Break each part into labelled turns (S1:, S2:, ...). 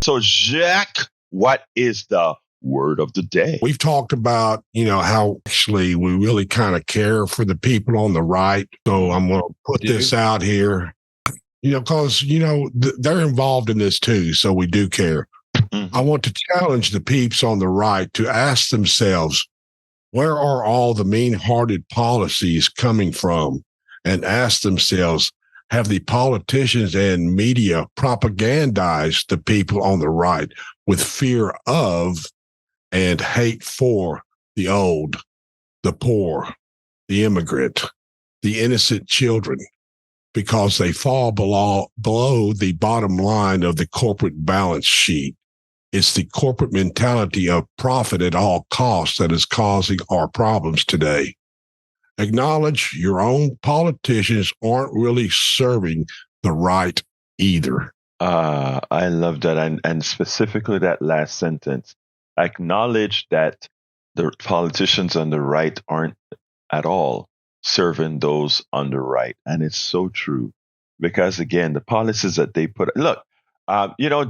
S1: So, Jack, what is the word of the day?
S2: We've talked about, how actually we really kind of care for the people on the right. So I'm going to put this out here, because, they're involved in this too. So we do care. Mm-hmm. I want to challenge the peeps on the right to ask themselves, where are all the mean-hearted policies coming from? And ask themselves, have the politicians and media propagandized the people on the right with fear of and hate for the old, the poor, the immigrant, the innocent children, because they fall below the bottom line of the corporate balance sheet? It's the corporate mentality of profit at all costs that is causing our problems today. Acknowledge your own politicians aren't really serving the right either.
S1: I love that. And specifically that last sentence. Acknowledge that the politicians on the right aren't at all serving those on the right. And it's so true. Because again, the policies that they put, look,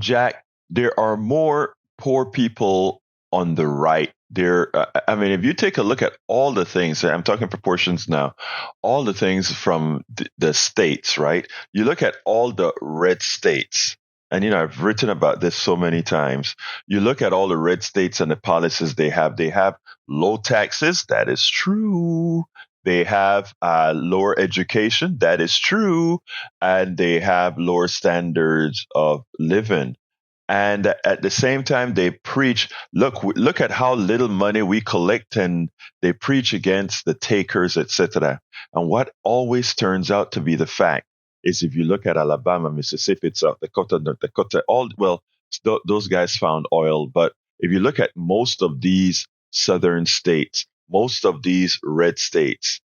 S1: Jack, there are more poor people on the right. If you take a look at all the things, I'm talking proportions now, all the things from the states, right? You look at all the red states, and, I've written about this so many times. You look at all the red states and the policies they have low taxes. That is true. They have lower education. That is true. And they have lower standards of living. And at the same time, they preach, look at how little money we collect, and they preach against the takers, etc. And what always turns out to be the fact is, if you look at Alabama, Mississippi, South Dakota, North Dakota, those guys found oil. But if you look at most of these southern states, most of these red states,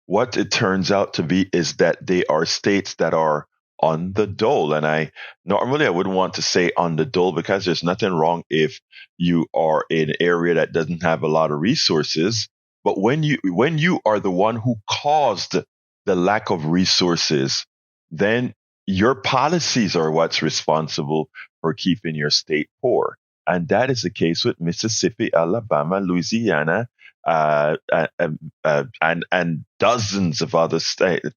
S1: what it turns out to be is that they are states that are on the dole. And I wouldn't want to say on the dole, because there's nothing wrong if you are in an area that doesn't have a lot of resources. But when you are the one who caused the lack of resources, then your policies are what's responsible for keeping your state poor. And that is the case with Mississippi, Alabama, Louisiana, and dozens of other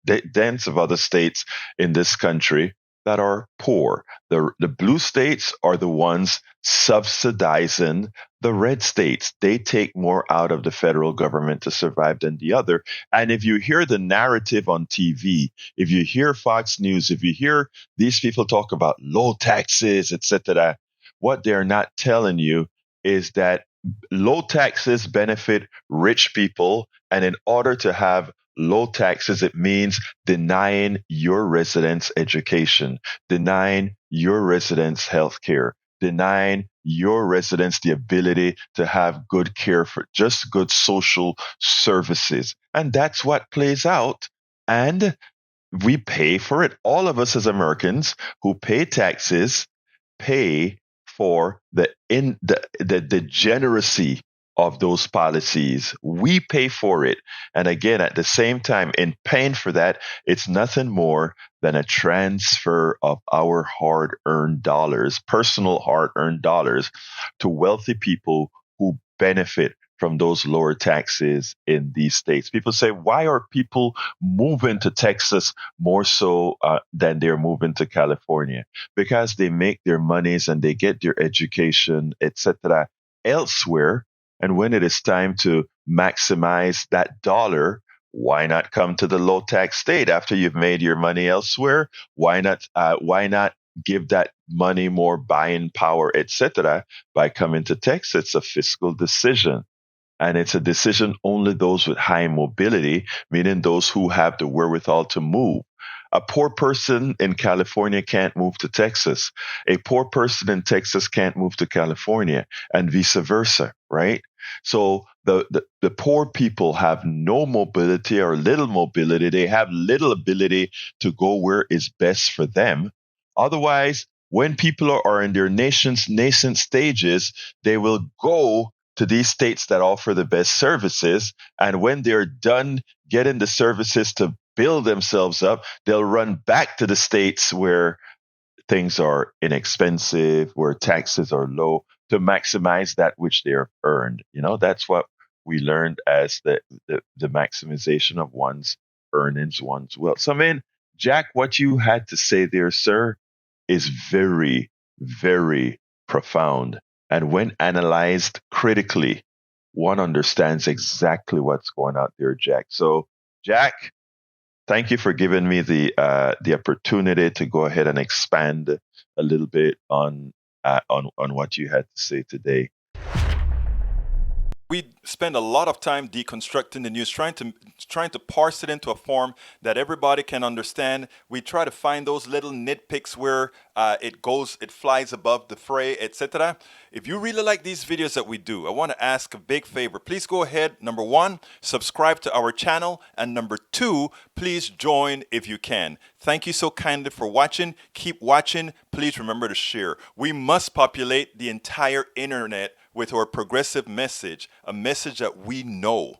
S1: dozens of other states in this country that are poor. The blue states are the ones subsidizing the red states. They take more out of the federal government to survive than the other. And if you hear the narrative on TV, if you hear Fox News, if you hear these people talk about low taxes, etc., what they're not telling you is that low taxes benefit rich people. And in order to have low taxes, it means denying your residents education, denying your residents health care, denying your residents the ability to have good care for just good social services. And that's what plays out. And we pay for it. All of us as Americans who pay taxes pay for the degeneracy of those policies. We pay for it. And again, at the same time, in paying for that, it's nothing more than a transfer of our hard-earned dollars, personal hard-earned dollars, to wealthy people who benefit from those lower taxes in these states. People say, why are people moving to Texas more so than they're moving to California? Because they make their monies and they get their education, etc., elsewhere. And when it is time to maximize that dollar, why not come to the low tax state after you've made your money elsewhere? Why not give that money more buying power, etc., by coming to Texas? It's a fiscal decision. And it's a decision only those with high mobility, meaning those who have the wherewithal to move. A poor person in California can't move to Texas. A poor person in Texas can't move to California, and vice versa, right? So the poor people have no mobility or little mobility. They have little ability to go where is best for them. Otherwise, when people are in their nascent stages, they will go to these states that offer the best services. And when they're done getting the services to build themselves up, they'll run back to the states where things are inexpensive, where taxes are low, to maximize that which they have earned. That's what we learned as the maximization of one's earnings, one's wealth. So, I mean, Jack, what you had to say there, sir, is very, very profound. And when analyzed critically, one understands exactly what's going on there, Jack. So, Jack, thank you for giving me the opportunity to go ahead and expand a little bit on what you had to say today.
S3: We spend a lot of time deconstructing the news, trying to parse it into a form that everybody can understand. We try to find those little nitpicks where it flies above the fray, etc. If you really like these videos that we do, I want to ask a big favor. Please go ahead. Number one, subscribe to our channel, and number two, please join if you can. Thank you so kindly for watching. Keep watching. Please remember to share. We must populate the entire internet with our progressive message, a message that we know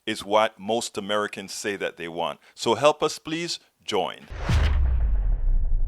S3: is what most Americans say that they want. So help us, please join.